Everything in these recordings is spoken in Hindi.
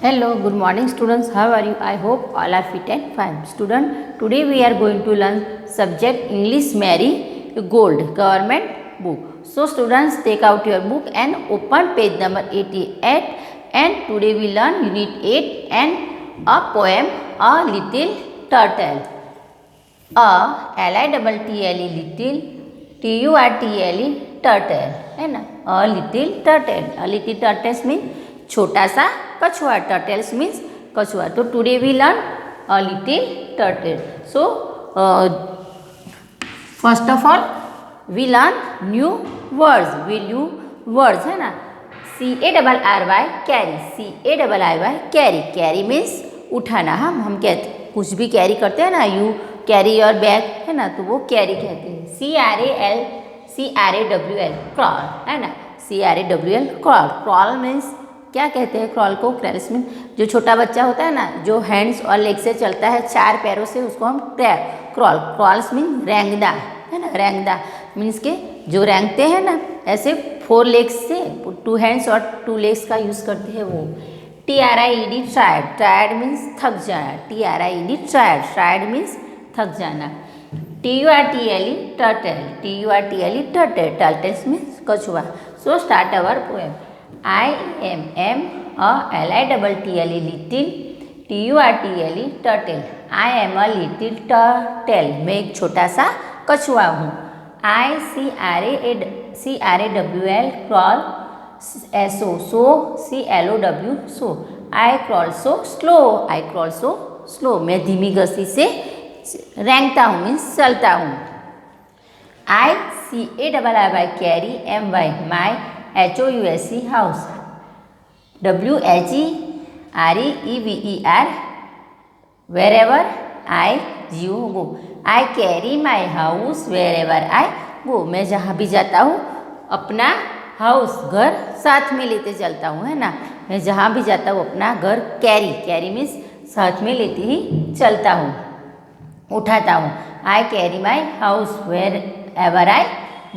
Hello, good morning students. How are you? I hope all are fit and fine. Student, today we are going to learn subject English Mary Gold government book. So students, take out your book and open page number 88, and today we learn unit 8 and a poem, A Little Turtle. A L-I-T-T-L-E little, T-U-R-T-L-E turtle है ना. A little turtle. A little turtles means छोटा सा कछुआ. टर्टल्स मीन्स कछुआ. तो today we learn a little turtle. So first of all we learn new words है ना. CARRY carry. CARRY carry. Carry means उठाना. हम कहते कुछ भी कैरी करते हैं ना, यू कैरी योर बैग है ना, तो वो कैरी कहते हैं. CRAWL क्रॉल है ना. CRAWL crawl. क्रॉल मीन्स क्या कहते हैं क्रॉल को? क्रैल्स में जो छोटा बच्चा होता है ना, जो हैंड्स और लेग से चलता है, चार पैरों से, उसको हम क्रॉल. क्रॉल्स मीन रेंगदा है ना. रेंगदा मीन्स के जो रेंगते हैं ना ऐसे 4 लेग्स से, 2 हैंड्स और 2 लेग्स का यूज़ करते हैं वो. TRIED triad. ट्रायड मीन्स थक जाना. TRIED triad. ट्रायड मीन्स थक जाना. TURTLE turtle. TURTLE turtle. Turtles means कछुआ. So start our poem. I am a LITTLE little, TURTLE turtle. I am a little turtle. मैं एक छोटा सा कछुआ हूँ. CRAWL crawl. SO CLOW so. I crawl so slow. I crawl so slow. मैं धीमी गति से रेंगता हूँ मीन्स चलता हूँ. CARRY carry. My HOUSE house. WHEREVER wherever I go. I carry my house wherever I go. मैं जहाँ भी जाता हूँ अपना हाउस घर साथ में लेते चलता हूँ है ना. मैं जहाँ भी जाता हूँ अपना घर कैरी मीन्स साथ में लेते ही चलता हूँ, उठाता हूँ. I carry my house wherever I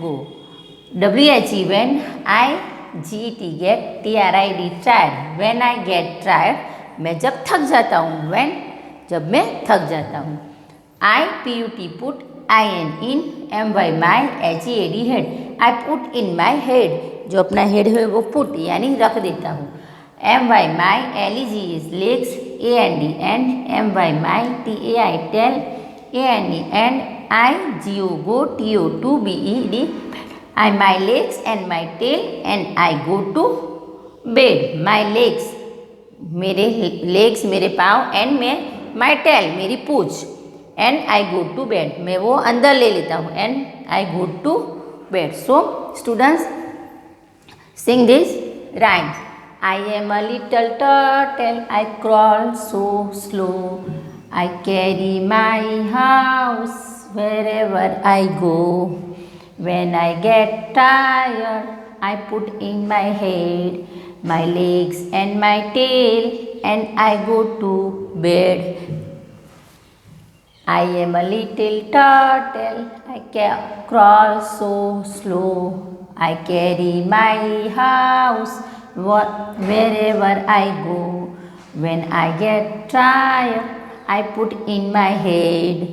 go. WHE when I GET get. TRID tired. When I get tired मैं जब थक जाता हूँ. when जब मैं थक जाता हूँ. PUT put IN in. MY my HEAD head. I put in my head. जो अपना हेड है वो पुट यानी रख देता हूँ. MY my LEGS legs. AND and MY my TAI tail. AND and I GO go. TO to BED I my legs and my tail and I go to bed. My legs मेरे legs मेरे पाँव and मैं my tail मेरी पूँछ and I go to bed मैं वो अंदर ले लेता हूँ and I go to bed. So students sing this rhymes. I am a little turtle. I crawl so slow. I carry my house wherever I go. When I get tired, I put in my head, my legs and my tail, and I go to bed. I am a little turtle. I crawl so slow. I carry my house wherever I go. When I get tired, I put in my head,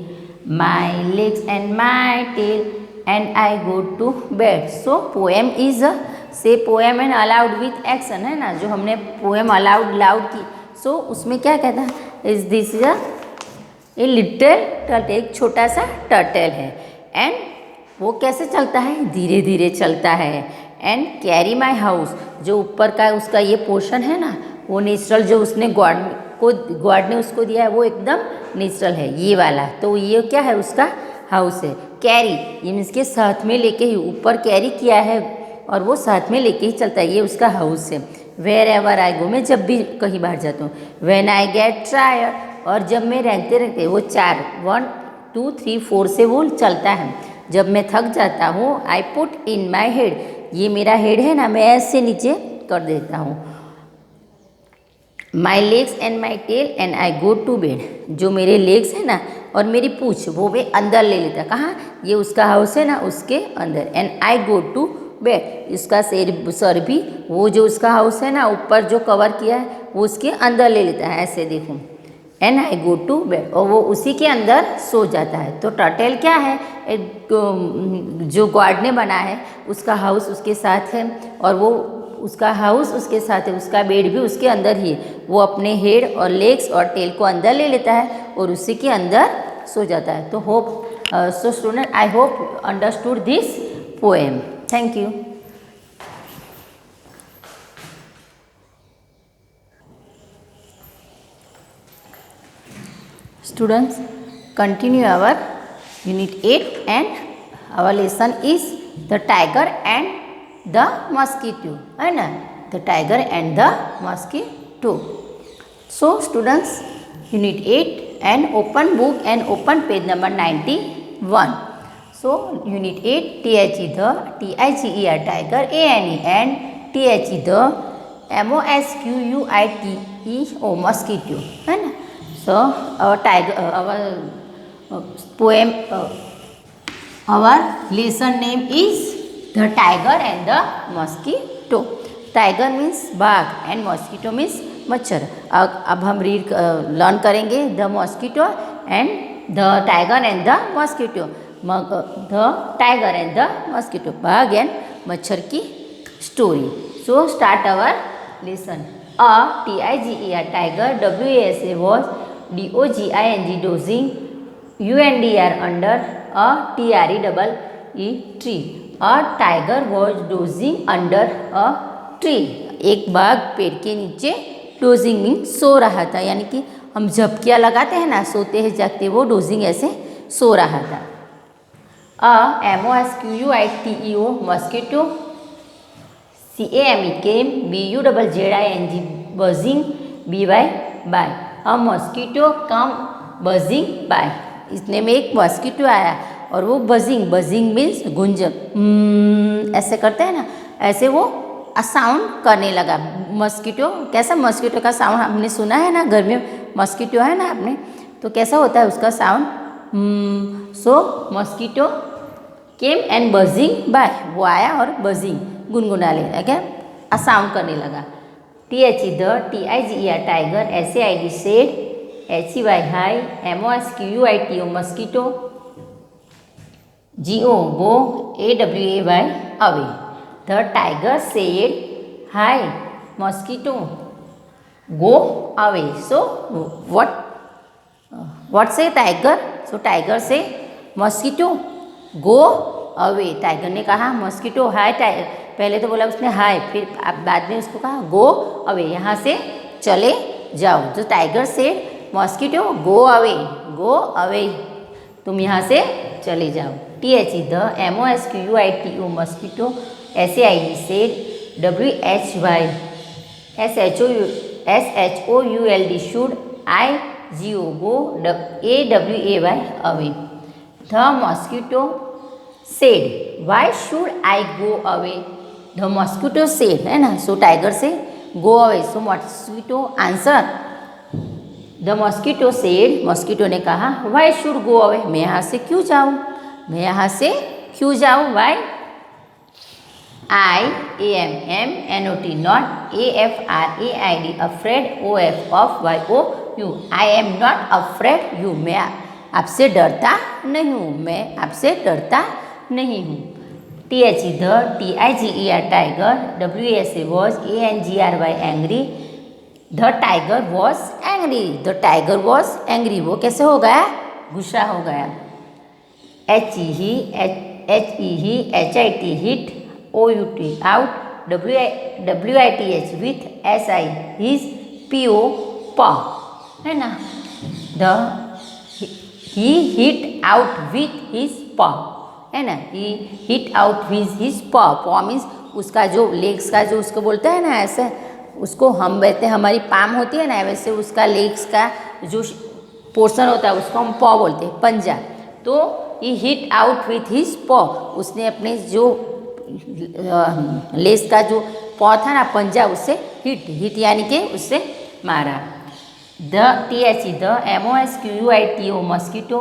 my legs and my tail, and I go to bed. So poem is say poem and aloud with action है ना. जो हमने poem aloud की, so उसमें क्या कहता है? Is this a little turtle. एक छोटा सा टर्टल है. and वो कैसे चलता है? धीरे धीरे चलता है. and carry my house. जो ऊपर का उसका ये पोर्शन है ना, वो नेचुरल जो उसने गॉड ने उसको दिया है वो एकदम नेचुरल है ये वाला. तो ये क्या है? उसका हाउस है. कैरी ये मीन्स के साथ में लेके ही, ऊपर कैरी किया है और वो साथ में लेके ही चलता है. ये उसका हाउस है. वेयर एवर आई गो मैं जब भी कहीं बाहर जाता हूँ. व्हेन आई गेट टायर्ड और जब मैं रेंगते वो 4 1 2 3 4 से वो चलता है. जब मैं थक जाता हूँ I put in my head. ये मेरा हेड है ना, मैं ऐसे नीचे कर देता हूँ. My legs and my tail and I go to bed. जो मेरे लेग्स है ना और मेरी पूँछ वो वे अंदर ले लेता. कहाँ? ये उसका हाउस है ना, उसके अंदर. And I go to bed. इसका सर भी वो जो उसका हाउस है ना ऊपर जो कवर किया है वो उसके अंदर ले लेता है, ऐसे देखो। And I go to bed, और वो उसी के अंदर सो जाता है। तो टर्टल क्या है, जो गॉड ने बना है उसका हाउस उसके साथ है, और वो उसका हाउस उसके साथ है, उसका बेड भी उसके अंदर ही है। वो अपने हेड और लेग्स और टेल को अंदर ले लेता है और उसी के अंदर सो जाता है। तो hope so student, I hope understood this poem. Thank you. Students, continue our unit 8 and our lesson is the tiger and the mosquito, है ना, the tiger and the mosquito. So students, unit 8 and open book and open page number 91. So unit 8, THE the, TIGER tiger, ANE and THE the, MOSQUITE mosquito, है ना. So our tiger, our poem, our lesson name is the tiger and the mosquito. Tiger means बाघ and mosquito means मच्छर. अब हम लर्न करेंगे the mosquito and the tiger and the mosquito. The tiger and the mosquito, बाघ and मच्छर की story. So start our lesson. A TIGER tiger, WASA was DOGING dozing, UNDR under, a TRE tree. A tiger was dozing under a tree. एक बाघ पेड़ के नीचे डोजिंग मीन सो रहा था, यानी कि हम झपकियाँ लगाते हैं ना, सोते हैं जागते, वो डोजिंग ऐसे सो रहा था. A MOSQUITEO mosquito, CAME came, BUZZING buzzing, by a mosquito come buzzing by. इसने में एक मॉस्किटो आया और वो बजिंग मीन्स गुंजन, ऐसे करते हैं ना, ऐसे वो साउंड करने लगा. मॉस्किटो कैसा, मॉस्किटो का साउंड हमने सुना है ना, घर में मॉस्किटो है ना आपने, तो कैसा होता है उसका sound. So mosquito came and buzzing by, वो आया और बजिंग गुनगुनाने लगा, साउंड करने लगा. THE the, TIGER tiger, SAID said, HEY high, MOSQUITO mosquito, GO go, AWAY away. The tiger said, hi mosquito, go away. So what say tiger? So tiger say mosquito go away. Tiger ने कहा मॉस्किटो हाय, पहले तो बोला उसने हाय, फिर बाद में उसको कहा गो अवे, यहाँ से चले जाओ. तो टाइगर से मॉस्किटो गो अवे, तुम यहाँ से चले जाओ. THE the, MOSQUITO mosquito, SAID said, WHY SHOULD should, IGO go, AWAY away. The mosquito said, why should I go away? The mosquito said, है ना. So tiger से go away. So mosquito answer. The mosquito said, mosquito ने कहा, why should go away? मैं यहाँ से क्यों जाऊँ, why? I am not, AFRAID afraid, OFFYOU. I am not afraid you. मैं आपसे डरता नहीं हूँ. THE the, TIGER tiger, WASA was ANGRY angry. The tiger was angry. वो कैसे हो गया, गुस्सा हो गया. HIT hit, OUT out, WITH with SI his PO paw, है ना. He hit out with his paw, है ना. He hit out with his paw means उसका जो लेग्स का जो उसको बोलते हैं ना, ऐसे उसको हम कहते हैं, हमारी पाम होती है ना, वैसे उसका लेग्स का जो पोर्शन होता है उसको हम पॉ बोलते हैं, पंजा. तो he hit out with his paw, उसने अपने जो लेग्स का जो पॉ था ना, पंजा, उससे हिट यानी कि उससे मारा. THE the, MOSQUITO mosquito,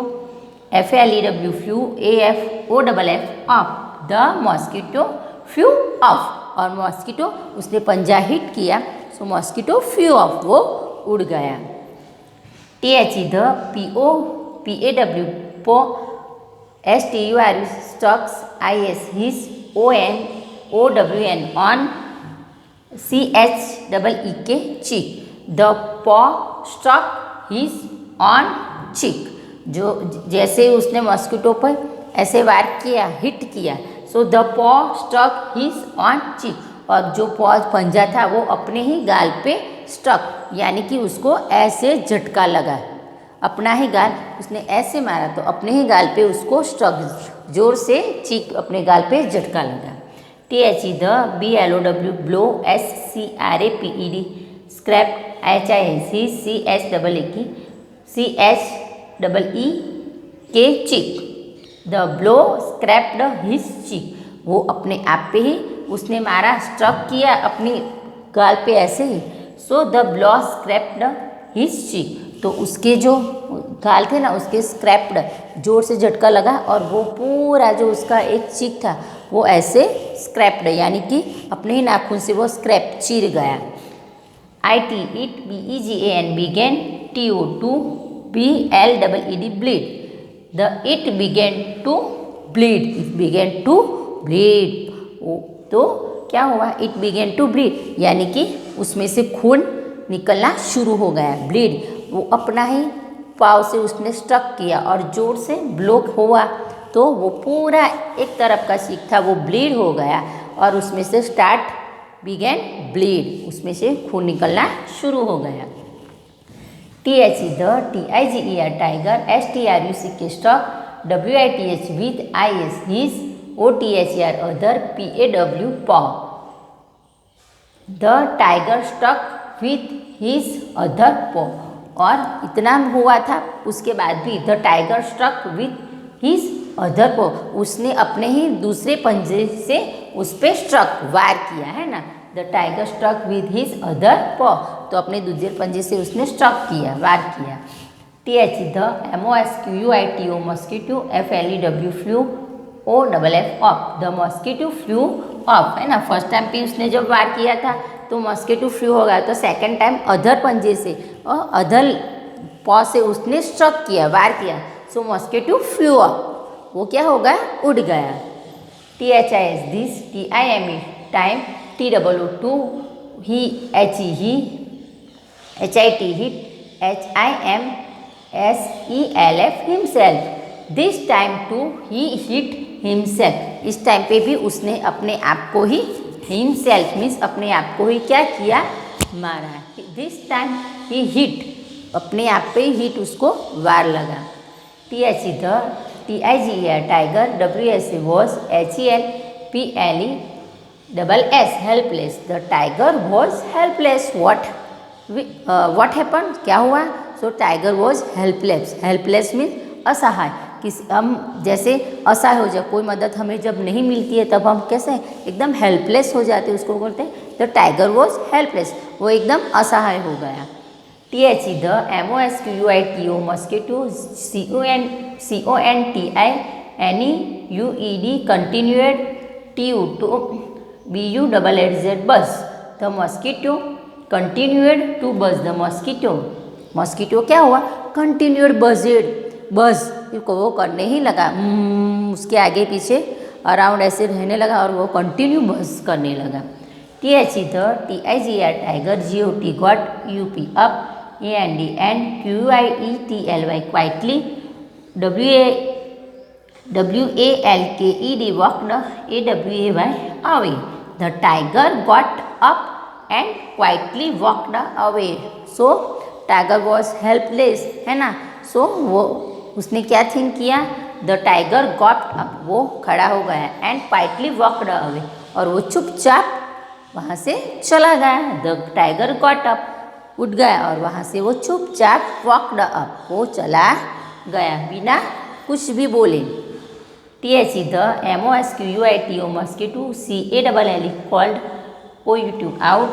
FLEW FEW AFOFF, the mosquito few of, और मॉस्किटो उसने पंजा हिट किया, सो मॉस्किटो फ्यू ऑफ, वो उड़ गया। THE द, PAW पो, STURE stocks, IS his, OWN on, CHEEK cheek, the पॉ स्टॉक हिज ऑन चीक, जो जैसे उसने मॉस्किटो पर ऐसे वार किया, हिट किया, सो द पॉ स्टॉक हिज ऑन चीक, और जो पॉ पंजा था वो अपने ही गाल पे स्टॉक यानी कि उसको ऐसे झटका लगा, अपना ही गाल उसने ऐसे मारा तो अपने ही गाल पे उसको स्टॉक, जोर से चीक अपने गाल पे झटका लगा। THE the, BLOW blow, SCRAPED scrap, CHEEK cheek, the blow scraped his चीक, वो अपने आप पे ही उसने मारा, स्ट्रक किया अपनी गाल पे ऐसे ही, so the blow scraped his cheek, तो उसके जो गाल थे ना उसके स्क्रैप्ड, जोर से झटका लगा, और वो पूरा जो उसका एक चीक था वो ऐसे स्क्रैप्ड यानी कि अपने ही नाखून से वो स्क्रैप चीर गया। IT it, BEGAN began, TO BLEED bleed, the it began to bleed, it began to bleed, तो क्या हुआ, इट बिगेन टू ब्लीड यानी कि उसमें से खून निकलना शुरू हो गया, ब्लीड, वो अपना ही पाव से उसने स्टक किया और जोर से ब्लॉक हुआ, तो वो पूरा एक तरफ का चीक था वो ब्लीड हो गया, और उसमें से स्टार्ट बिगेन ब्लीड, उसमें से खून निकलना शुरू हो गया। THE the, TIGER tiger, STRUCK struck, WITH with, IS his, OTHER other, PAW paw, the tiger struck with his other paw, और इतना हुआ था उसके बाद भी the tiger struck with his other paw, उसने अपने ही दूसरे पंजे से उस पर स्ट्रक वार किया है ना, the tiger struck with his other paw, तो अपने दूसरे पंजे से उसने स्ट्रक किया, वार किया। THE the, MOSQUITO mosquito, FLEW flu, OFF of, the mosquito flew off, है ना, फर्स्ट टाइम पे उसने जब वार किया था तो मॉस्किटो फ्लू हो गया, तो सेकंड टाइम अदर पंजे से और अदर पॉ से उसने स्ट्रक किया, वार किया, सो मॉस्किटो फ्लू ऑफ, वो क्या हो गया, उड़ गया। THIS this, TIME time, TOO he, HE HIT hit, HIMSELF himself, this time too he hit himself, इस टाइम पे भी उसने अपने आप को ही, हिमसेल्फ मीन्स अपने आप को ही क्या किया, मारा, दिस टाइम ही हिट, अपने आप पे हिट उसको वार लगा। THE the, TIGER tiger, WSA was, HELPLESS helpless, the tiger was helpless, what happen, क्या हुआ, so tiger was helpless, helpless means असहाय, किसी हम जैसे असहाय हो जाए, कोई मदद हमें जब नहीं मिलती है तब हम कैसे एकदम हेल्पलेस हो जाते हैं, उसको बोलते हैं द टाइगर वॉज हेल्पलेस, वो एकदम असहाय हो गया। THE the, MOSQUITO mosquito, CONTINEUED continued, TO BUZZ बस, द मॉस्किटो कंटिन्यूड टू बस, द मॉस्किटो, मॉस्किटो क्या हुआ, कंटिन्यूड बजेड, बस को वो करने ही लगा, उसके आगे पीछे अराउंड ऐसे रहने लगा और वो कंटिन्यू बस करने लगा। THE the, TIGER tiger, GOT got, UP up, AND and, QUIETLY quietly, WALKED walked, AWAY away, the tiger got up and quietly walked away, so tiger was helpless, है ना, सो वो उसने क्या थिंक किया, द टाइगर गॉट अप, वो खड़ा हो गया, एंड क्वाइटली वॉक्ड अवे, और वो चुपचाप वहाँ से चला गया, द टाइगर गॉट अप, उठ गया और वहाँ से वो चुपचाप वॉक्ड अप, वो चला गया बिना कुछ भी बोले। THE the, MOSQUITO mosquito, CALLE called, OUT out,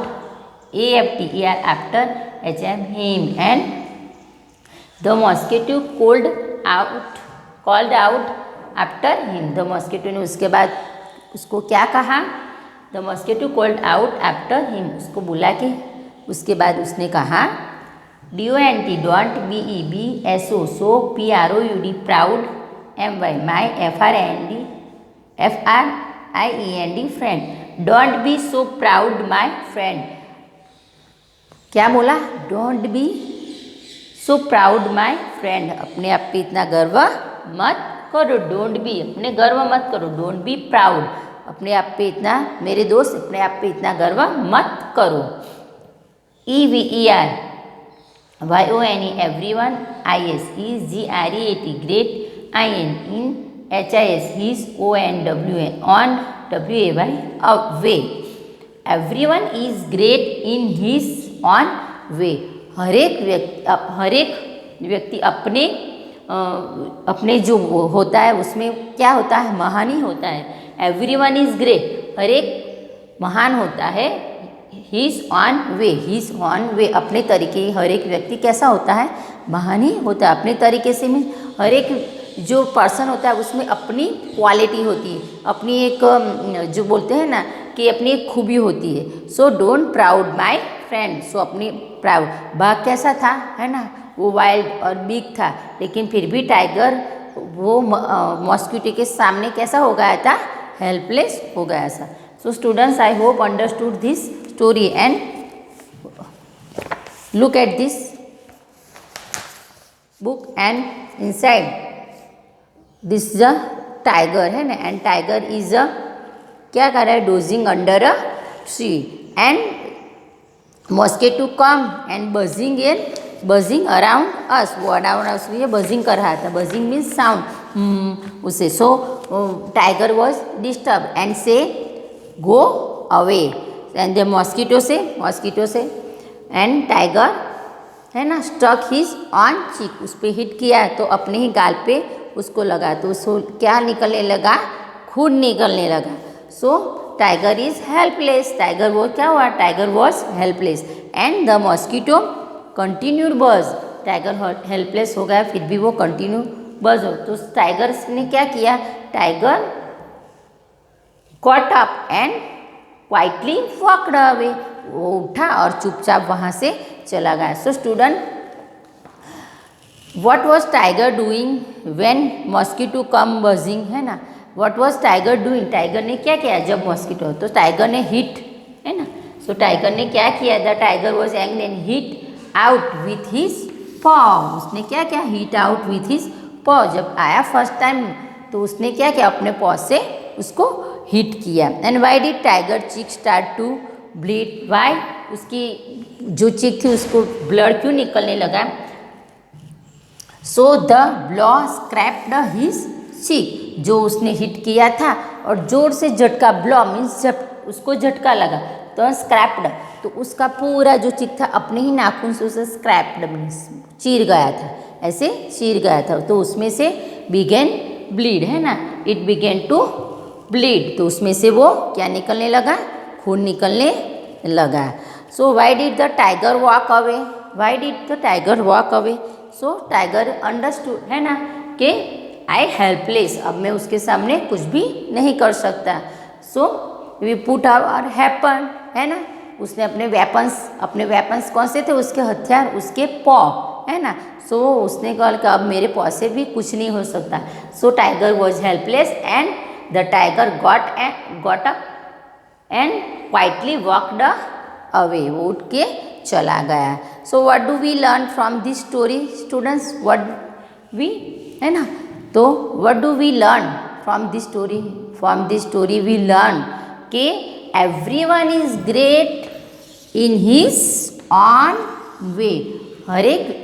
AFTER after, HM him, and the mosquito called out after him, the mosquito ने उसके बाद उसको क्या कहा? The mosquito called out after him, उसको बुला के उसके बाद उसने कहा DONT don't BEBSO so PROUD proud MY my FRIEND friend, don't be so proud my friend. क्या बोला? Don't be so proud my friend, अपने आप पे इतना गर्व मत करो। डोंट बी, अपने गर्व मत करो। डोंट बी प्राउड, अपने आप पे इतना, मेरे दोस्त अपने आप पे इतना गर्व मत करो। EVER YONE everyone, IS GREAT great, IN HIS his, ONWN on, WAY way, everyone is great in his own way, हर एक व्यक्ति अपने अपने जो होता है उसमें क्या होता है? महान ही होता है। एवरीवन इज ग्रेट, हर एक महान होता है। हिज ऑन वे, अपने तरीके, हर एक व्यक्ति कैसा होता है? महान ही होता है अपने तरीके से। में हर एक जो पर्सन होता है उसमें अपनी क्वालिटी होती है, अपनी एक जो बोलते हैं ना कि अपनी एक खूबी होती है। So don't proud my friend, so अपनी प्राउड। बाघ कैसा था, है ना, वो वाइल्ड और बिग था, लेकिन फिर भी टाइगर वो मॉस्किटो के सामने कैसा हो गया था? हेल्पलेस हो गया था। So students, I hope understood this story and look at this book and inside this is a tiger, है ना, एंड टाइगर इज अ क्या कर रहा है? Dosing under a tree and mosquito come and buzzing around us, वो अराउंड अस ये बजिंग कर रहा था। बजिंग मीन्स साउंड उसे। सो टाइगर वॉज डिस्टर्ब एंड से go away, and the mosquito से एंड टाइगर, है ना, स्टक हिज ऑन चीक, उस पर हिट किया तो अपने ही गाल पे उसको लगा, तो उसको क्या निकलने लगा? खून निकलने लगा। सो टाइगर इज हेल्पलेस, टाइगर वो क्या हुआ? Tiger was helpless and the mosquito continued बज, टाइगर हेल्पलेस हो गया फिर भी वो कंटिन्यू बज हो। तो टाइगर ने क्या किया? Tiger caught up and quietly walked away, वो उठा और चुपचाप वहाँ से चला गया। So student, what was tiger doing when mosquito come buzzing, है ना, what was tiger doing? Tiger ने क्या किया जब मॉस्किटो, तो टाइगर ने हिट, है ना। सो टाइगर ने क्या किया? The tiger was angry and hit out with his पॉ, उसने क्या किया? हिट आउट विथ हिज पॉ। जब आया फर्स्ट टाइम तो उसने क्या किया? अपने पॉ से उसको हिट किया। And why did tiger cheek start to bleed, why, उसकी जो चीक थी उसको ब्लड क्यों निकलने लगा? So the blow scraped his cheek, जो उसने हिट किया था और जोर से झटका, ब्लॉ मीन्स जब उसको झटका लगा तो स्क्रैप्ड, तो उसका पूरा जो चीक था अपने ही नाखून से उसे स्क्रैप्ड मीन्स चीर गया था, ऐसे चीर गया था, तो उसमें से बिगेन ब्लीड, है ना, इट बिगेन टू ब्लीड, तो उसमें से वो क्या निकलने लगा? खून निकलने लगा। So why did the tiger walk away, why did the tiger walk away? So tiger understood, है ना, कि आई हेल्पलेस, अब मैं उसके सामने कुछ भी नहीं कर सकता। So we put our happen, है ना, उसने अपने वेपन्स कौन से थे? उसके हथियार, उसके पॉ, है ना। सो उसने कहा कि अब मेरे पॉ से भी कुछ नहीं हो सकता। So tiger was helpless and the tiger got up and quietly walked away, वो उठ के चला गया। So what do we learn from this story students? What we, है ना, तो what do we learn from this story? From this story we learn कि everyone is great in his own way, हर एक,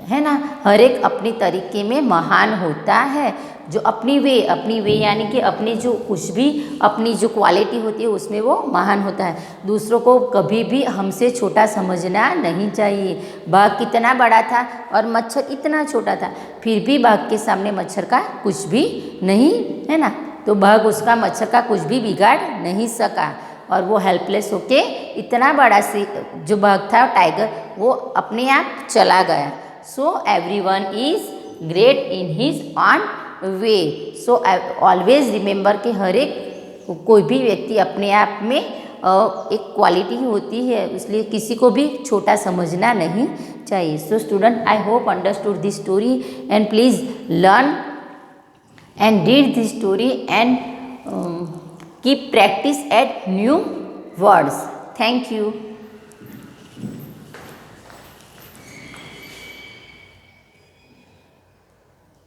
है ना, हर एक अपने तरीके में महान होता है। जो अपनी वे यानी कि अपनी जो कुछ भी अपनी जो क्वालिटी होती है उसमें वो महान होता है। दूसरों को कभी भी हमसे छोटा समझना नहीं चाहिए। बाघ कितना बड़ा था और मच्छर इतना छोटा था, फिर भी बाघ के सामने मच्छर का कुछ भी नहीं, है ना, तो बाघ उसका मच्छर का कुछ भी बिगाड़ नहीं सका और वो हेल्पलेस होके इतना बड़ा सी जो बाघ था टाइगर, वो अपने आप चला गया। So everyone is great in his own way. So always remember कि हर एक कोई भी व्यक्ति अपने आप में एक क्वालिटी होती है, इसलिए किसी को भी छोटा समझना नहीं चाहिए. So student, I hope understood this story and please learn and read this story and keep practice at new words. Thank you.